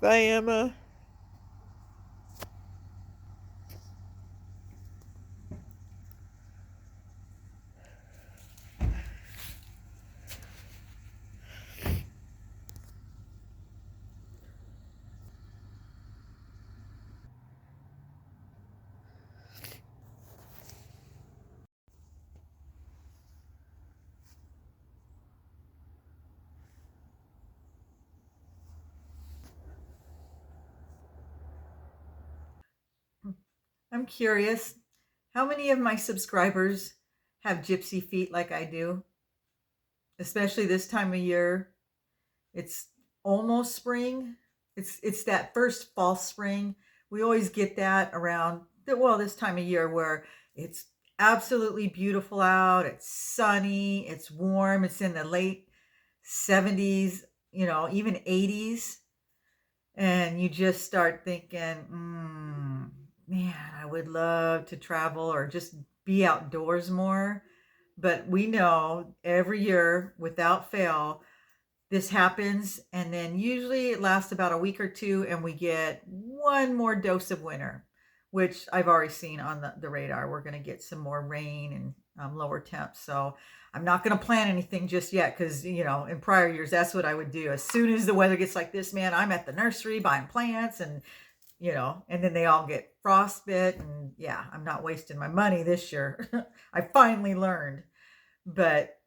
Bye, Emma. I'm curious, how many of my subscribers have gypsy feet like I do? Especially this time of year. It's almost spring. It's that first false spring. We always get that around this time of year where it's absolutely beautiful out. It's sunny, it's warm, it's in the late 70s, even 80s. And you just start thinking, man, I would love to travel or just be outdoors more. But we know every year, without fail, this happens. And then usually it lasts about a week or two, and we get one more dose of winter, which I've already seen on the radar. We're going to get some more rain and lower temps. So I'm not going to plan anything just yet because, in prior years, that's what I would do. As soon as the weather gets like this, man, I'm at the nursery buying plants and then they all get frostbite. And yeah, I'm not wasting my money this year. I finally learned. But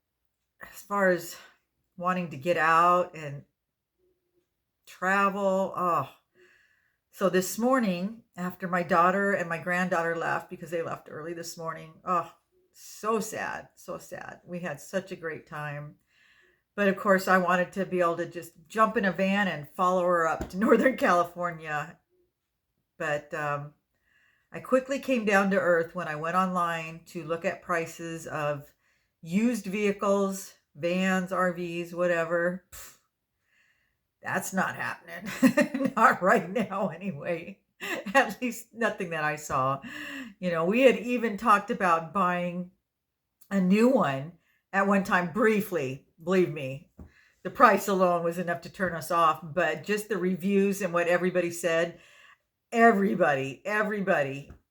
as far as wanting to get out and travel, oh, so this morning, after my daughter and my granddaughter left because they left early this morning, oh, so sad, so sad. We had such a great time. But of course, I wanted to be able to just jump in a van and follow her up to Northern California. But I quickly came down to earth when I went online to look at prices of used vehicles, vans, RVs, whatever. That's not happening. Not right now, anyway. At least nothing that I saw. We had even talked about buying a new one at one time briefly. Believe me, the price alone was enough to turn us off. But just the reviews and what everybody said, everybody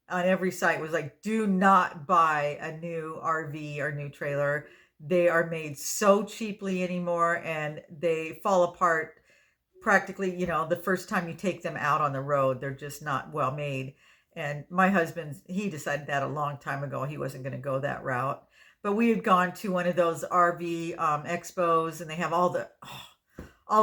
on every site was like, do not buy a new RV or new trailer. They are made so cheaply anymore and they fall apart practically, the first time you take them out on the road. They're just not well made. And my husband, he decided that a long time ago. He wasn't going to go that route. But we had gone to one of those RV expos, and they have all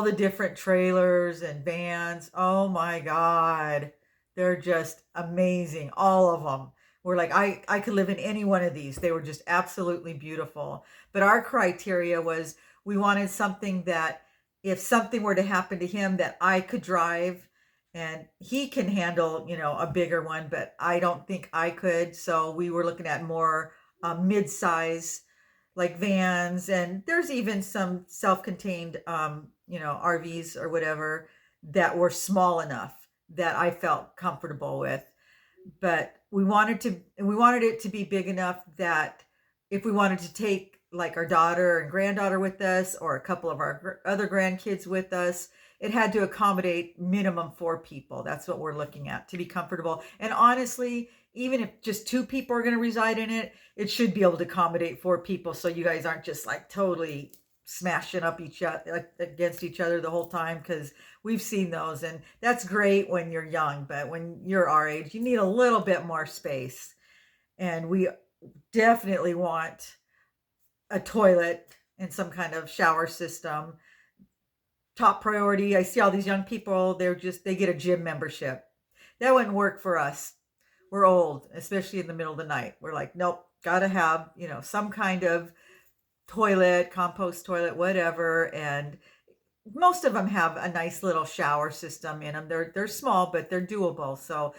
the different trailers and vans. Oh my God. They're just amazing. All of them. We're like, I could live in any one of these. They were just absolutely beautiful. But our criteria was we wanted something that if something were to happen to him that I could drive, and he can handle, a bigger one, but I don't think I could. So we were looking at more mid-size like vans, and there's even some self-contained RVs or whatever that were small enough that I felt comfortable with. But we wanted it to be big enough that if we wanted to take like our daughter and granddaughter with us or a couple of our other grandkids with us, it had to accommodate minimum 4 people. That's what we're looking at to be comfortable. And honestly, even if just 2 people are going to reside in it, it should be able to accommodate 4 people, so you guys aren't just like totally smashing up each other like, against each other the whole time, because we've seen those, and that's great when you're young, but when you're our age, you need a little bit more space. And we definitely want a toilet and some kind of shower system. Top priority. I see all these young people, they get a gym membership. That wouldn't work for us. We're old, especially in the middle of the night. We're like, nope, gotta have, some kind of toilet, compost toilet, whatever. And most of them have a nice little shower system in them. They're small, but they're doable. So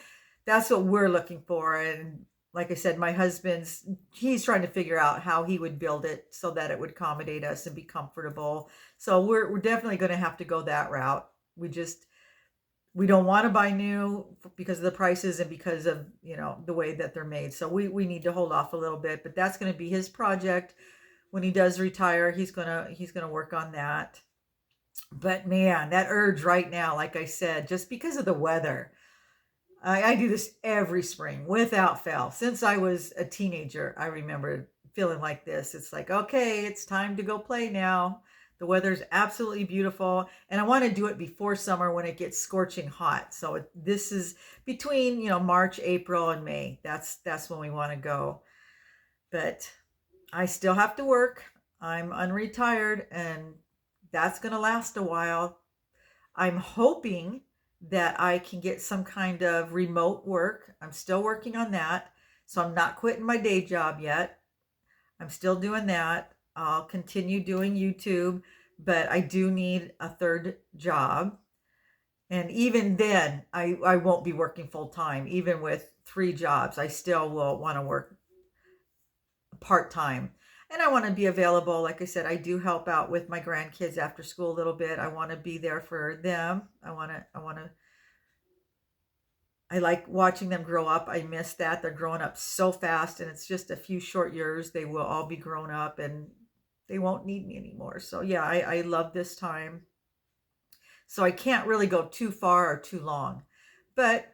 that's what we're looking for. And like I said, my husband's he's trying to figure out how he would build it so that it would accommodate us and be comfortable. So we're definitely going to have to go that route. We don't want to buy new because of the prices and because of the way that they're made. So we need to hold off a little bit. But that's going to be his project when he does retire. He's gonna work on that. But man, that urge right now, like I said, just because of the weather, I do this every spring without fail. Since I was a teenager, I remember feeling like this. It's like, okay, it's time to go play now. The weather's absolutely beautiful, and I want to do it before summer when it gets scorching hot. So this is between March, April, and May. That's when we want to go. But I still have to work. I'm unretired, and that's going to last a while. I'm hoping that I can get some kind of remote work. I'm still working on that. So I'm not quitting my day job yet. I'm still doing that. I'll continue doing YouTube, but I do need a third job. And even then, I won't be working full time. Even with three jobs, I still will want to work part time. And I want to be available. Like I said, I do help out with my grandkids after school a little bit. I want to be there for them. I like watching them grow up. I miss that. They're growing up so fast, and it's just a few short years. They will all be grown up and they won't need me anymore. So, yeah, I love this time. So, I can't really go too far or too long. But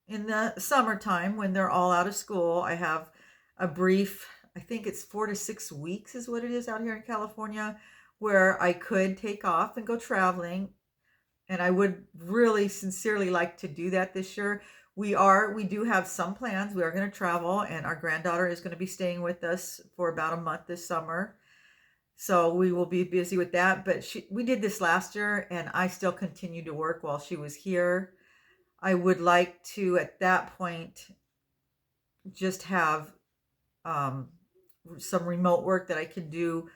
in the summertime, when they're all out of school, I have a brief, I think it's 4 to 6 weeks, is what it is out here in California, where I could take off and go traveling, and I would really sincerely like to do that this year. We do have some plans. We are going to travel, and our granddaughter is going to be staying with us for about a month this summer. So we will be busy with that. But we did this last year, and I still continued to work while she was here. I would like to, at that point, just have um, some remote work that I can do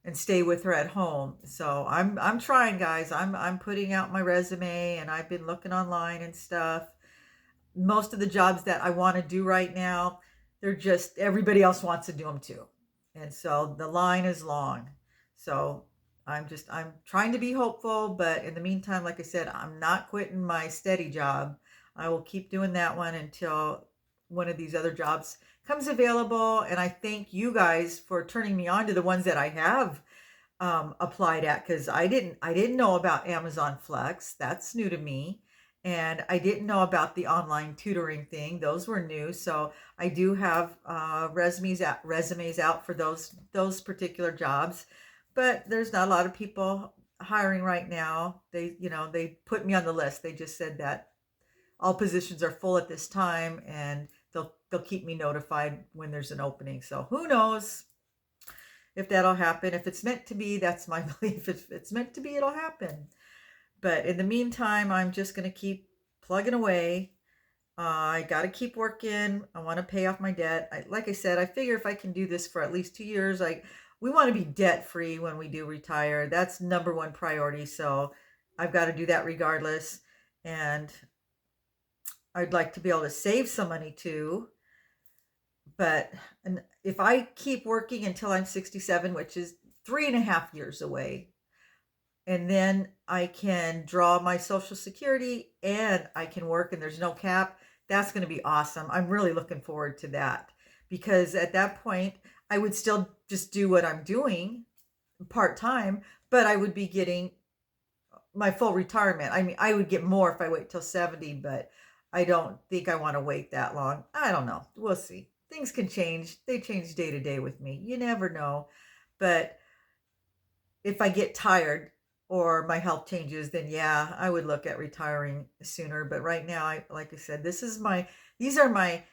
and stay with her at home. So I'm trying, guys. I'm putting out my resume, and I've been looking online and stuff. Most of the jobs that I want to do right now, they're just everybody else wants to do them too. And so the line is long. So I'm trying to be hopeful, but in the meantime, like I said, I'm not quitting my steady job. I will keep doing that one until one of these other jobs comes available. And I thank you guys for turning me on to the ones that I have applied at, because I didn't know about Amazon Flex. That's new to me. And I didn't know about the online tutoring thing. Those were new. So I do have resumes out for those particular jobs. But there's not a lot of people hiring right now. They put me on the list. They just said that all positions are full at this time, and they'll keep me notified when there's an opening. So who knows if that'll happen. If it's meant to be, that's my belief. If it's meant to be, it'll happen. But in the meantime, I'm just going to keep plugging away. I got to keep working. I want to pay off my debt. Like I said, I figure if I can do this for at least 2 years, we want to be debt free when we do retire. That's number one priority. So I've got to do that regardless. And I'd like to be able to save some money too. But if I keep working until I'm 67, which is 3.5 years away, and then I can draw my Social Security and I can work and there's no cap, that's going to be awesome. I'm really looking forward to that, because at that point, I would still just do what I'm doing part time, but I would be getting my full retirement. I mean, I would get more if I wait till 70, but I don't think I want to wait that long. I don't know. We'll see. Things can change. They change day to day with me. You never know. But if I get tired or my health changes, then yeah, I would look at retiring sooner. But right now, like I said, these are my,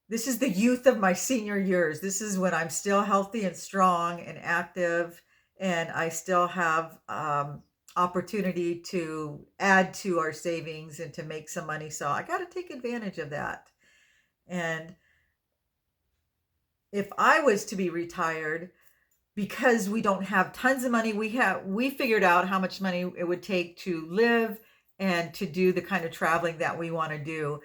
this is the youth of my senior years. This is when I'm still healthy and strong and active, and I still have opportunity to add to our savings and to make some money. So I got to take advantage of that. And if I was to be retired, because we don't have tons of money, we figured out how much money it would take to live and to do the kind of traveling that we want to do.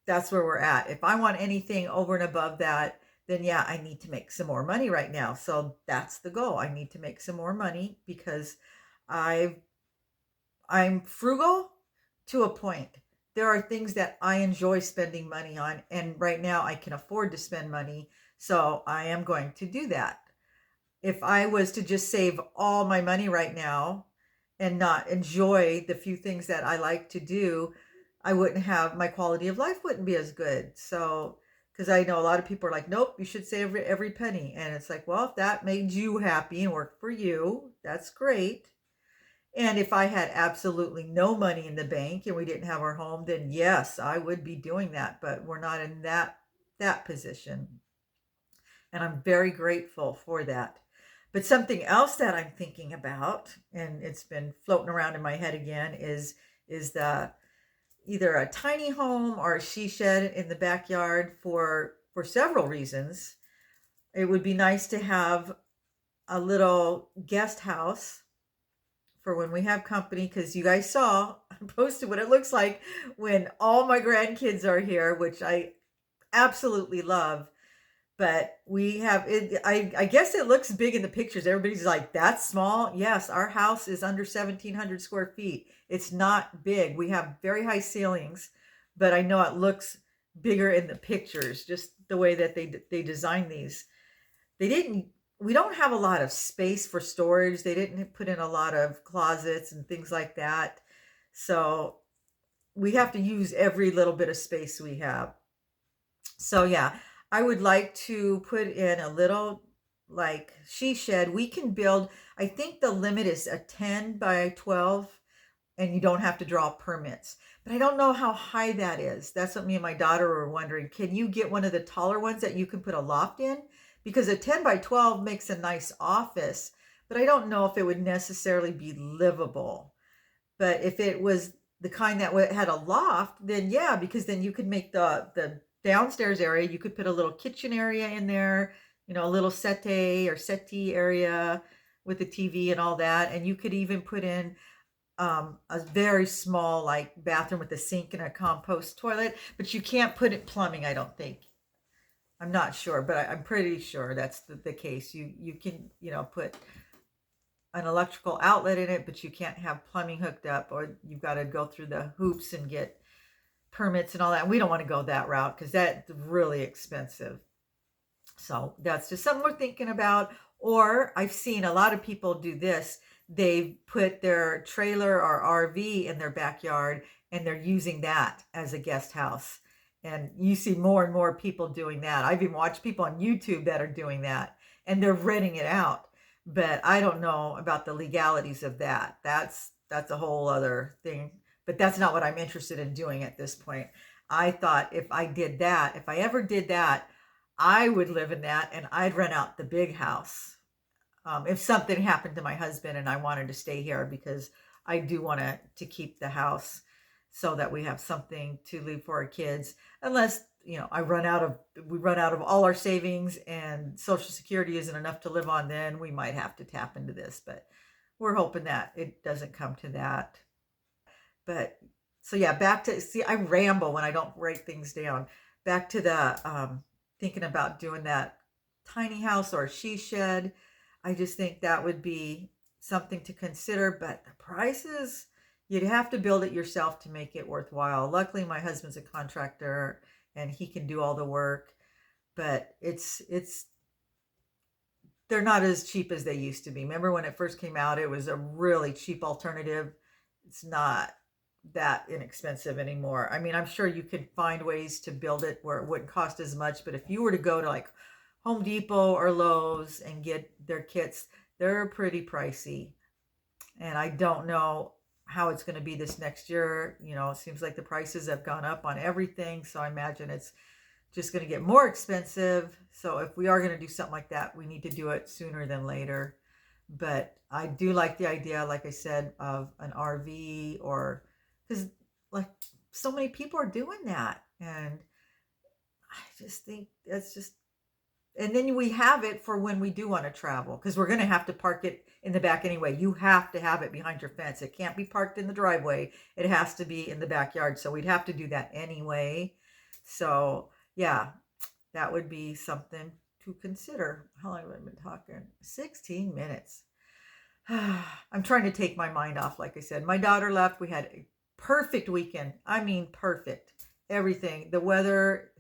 That's where we're at. If I want anything over and above that, then yeah, I need to make some more money right now. So that's the goal. I need to make some more money because I I'm frugal to a point. There are things that I enjoy spending money on, and right now I can afford to spend money, so I am going to do that. If I was to just save all my money right now and not enjoy the few things that I like to do, I wouldn't have my quality of life wouldn't be as good. So, because I know a lot of people are like, nope, you should save every penny. And it's like, well, if that made you happy and worked for you, that's great. And if I had absolutely no money in the bank and we didn't have our home, then yes, I would be doing that. But we're not in that position. And I'm very grateful for that. But something else that I'm thinking about, and it's been floating around in my head again, is the either a tiny home or a she shed in the backyard for several reasons. It would be nice to have a little guest house for when we have company, because you guys saw I posted what it looks like when all my grandkids are here, which I absolutely love. But we have it, I guess it looks big in the pictures. Everybody's like, that's small. Yes, our house is under 1,700 square feet. It's not big. We have very high ceilings, but I know it looks bigger in the pictures, just the way that they designed these. They didn't We don't have a lot of space for storage. They didn't put in a lot of closets and things like that. So we have to use every little bit of space we have. So yeah, I would like to put in a little like she shed. We can build, I think the limit is a 10 by 12, and you don't have to draw permits. But I don't know how high that is. That's what me and my daughter were wondering. Can you get one of the taller ones that you can put a loft in? Because a 10 by 12 makes a nice office, but I don't know if it would necessarily be livable. But if it was the kind that had a loft, then yeah, because then you could make the downstairs area, you could put a little kitchen area in there, a little settee area with a TV and all that. And you could even put in a very small like bathroom with a sink and a compost toilet, but you can't put it plumbing, I don't think. I'm not sure, but I'm pretty sure that's the case. You can, put an electrical outlet in it, but you can't have plumbing hooked up, or you've got to go through the hoops and get permits and all that. And we don't want to go that route because that's really expensive. So that's just something we're thinking about. Or I've seen a lot of people do this. They've put their trailer or RV in their backyard and they're using that as a guest house. And you see more and more people doing that. I've even watched people on YouTube that are doing that and they're renting it out. But I don't know about the legalities of that. That's a whole other thing. But that's not what I'm interested in doing at this point. I thought if I ever did that, I would live in that and I'd rent out the big house. If something happened to my husband and I wanted to stay here, because I do want to keep the house so that we have something to leave for our kids. Unless, we run out of all our savings and Social Security isn't enough to live on, then we might have to tap into this. But we're hoping that it doesn't come to that. But so yeah, back to see, I ramble when I don't write things down. Back to the thinking about doing that tiny house or she shed. I just think that would be something to consider. But the prices, you'd have to build it yourself to make it worthwhile. Luckily, my husband's a contractor and he can do all the work. But they're not as cheap as they used to be. Remember when it first came out, it was a really cheap alternative. It's not that inexpensive anymore. I mean, I'm sure you could find ways to build it where it wouldn't cost as much, but if you were to go to like Home Depot or Lowe's and get their kits, they're pretty pricey. And I don't know how it's going to be this next year. It seems like the prices have gone up on everything, so I imagine it's just going to get more expensive. So if we are going to do something like that, we need to do it sooner than later. But I do like the idea, like I said, of an RV, or because like so many people are doing that. And I just think that's just, and then we have it for when we do want to travel, because we're going to have to park it in the back anyway. You have to have it behind your fence. It can't be parked in the driveway. It has to be in the backyard. So we'd have to do that anyway. So yeah, that would be something to consider. How long have I been talking? 16 minutes. I'm trying to take my mind off. Like I said, my daughter left. We had a perfect weekend. I mean, perfect. Everything. The weather,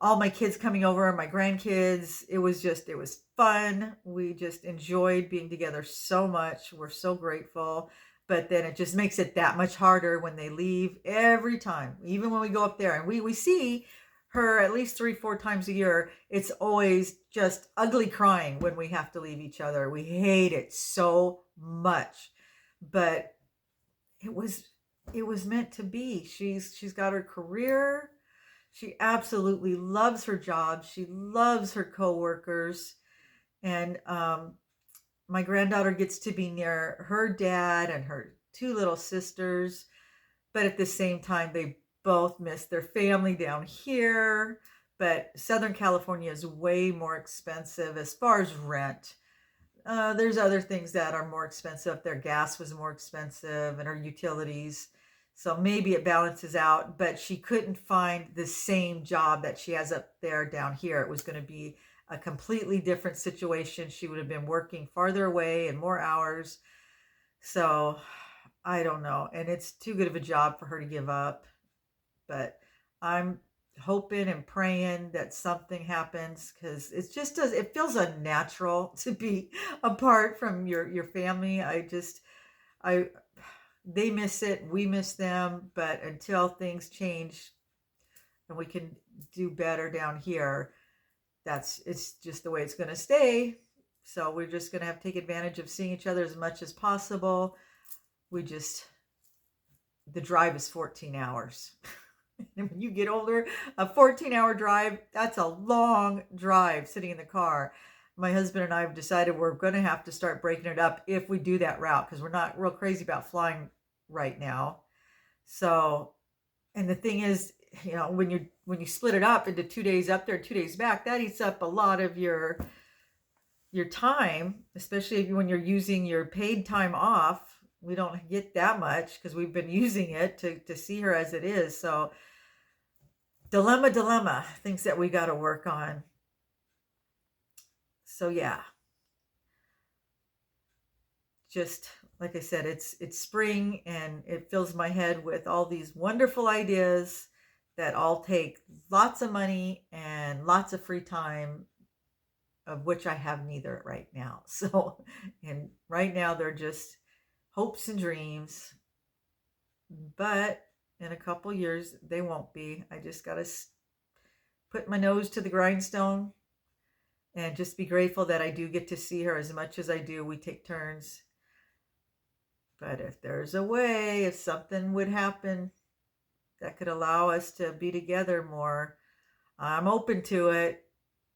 all my kids coming over, my grandkids. It was fun. We just enjoyed being together so much. We're so grateful. But then it just makes it that much harder when they leave every time, even when we go up there and we see her at least 3, 4 times a year. It's always just ugly crying when we have to leave each other. We hate it so much. But it was it was meant to be. She's got her career. She absolutely loves her job. She loves her coworkers, and my granddaughter gets to be near her dad and her two little sisters. But at the same time, they both miss their family down here. But Southern California is way more expensive as far as rent. There's other things that are more expensive. Their gas was more expensive and her utilities. So maybe it balances out, but she couldn't find the same job that she has up there down here. It was going to be a completely different situation. She would have been working farther away and more hours. So I don't know. And it's too good of a job for her to give up. But I'm hoping and praying that something happens because it feels unnatural to be apart from your family. I They miss it, we miss them, but until things change and we can do better down here, it's just the way it's going to stay. So we're just going to have to take advantage of seeing each other as much as possible. We just The drive is 14 hours. And when you get older, a 14-hour drive, that's a long drive sitting in the car. My husband and I have decided we're going to have to start breaking it up if we do that route because we're not real crazy about flying right now. So, and the thing is, when you split it up into 2 days up there, 2 days back, that eats up a lot of your time, especially when you're using your paid time off. We don't get that much because we've been using it to see her as it is. So dilemma, things that we got to work on. So yeah, just like I said, it's spring and it fills my head with all these wonderful ideas that all take lots of money and lots of free time, of which I have neither right now. So, and right now they're just hopes and dreams, but in a couple years they won't be. I just got to put my nose to the grindstone and just be grateful that I do get to see her as much as I do. We take turns. But if there's a way, if something would happen that could allow us to be together more, I'm open to it.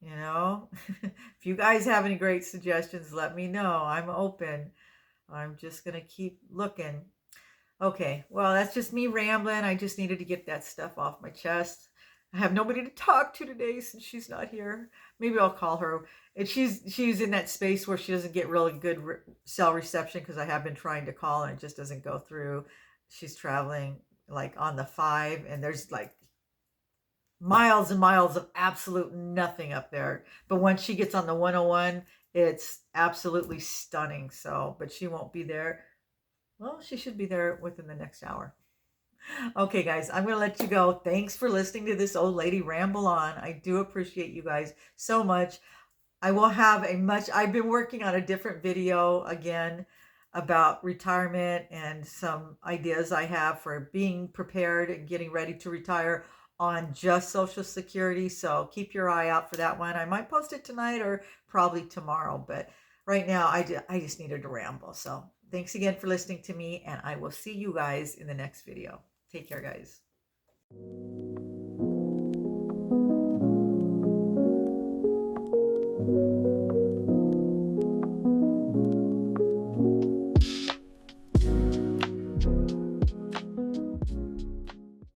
If you guys have any great suggestions, let me know. I'm open. I'm just going to keep looking. Okay, well, that's just me rambling. I just needed to get that stuff off my chest. I have nobody to talk to today since she's not here. Maybe I'll call her. And she's in that space where she doesn't get really good cell reception because I have been trying to call and it just doesn't go through. She's traveling like on the 5 and there's like miles and miles of absolute nothing up there. But once she gets on the 101, it's absolutely stunning. So, but she won't be there. Well, she should be there within the next hour. Okay, guys, I'm going to let you go. Thanks for listening to this old lady ramble on. I do appreciate you guys so much. I will have I've been working on a different video again about retirement and some ideas I have for being prepared and getting ready to retire on just Social Security. So keep your eye out for that one. I might post it tonight or probably tomorrow, but right now I just needed to ramble. So thanks again for listening to me, and I will see you guys in the next video. Take care, guys.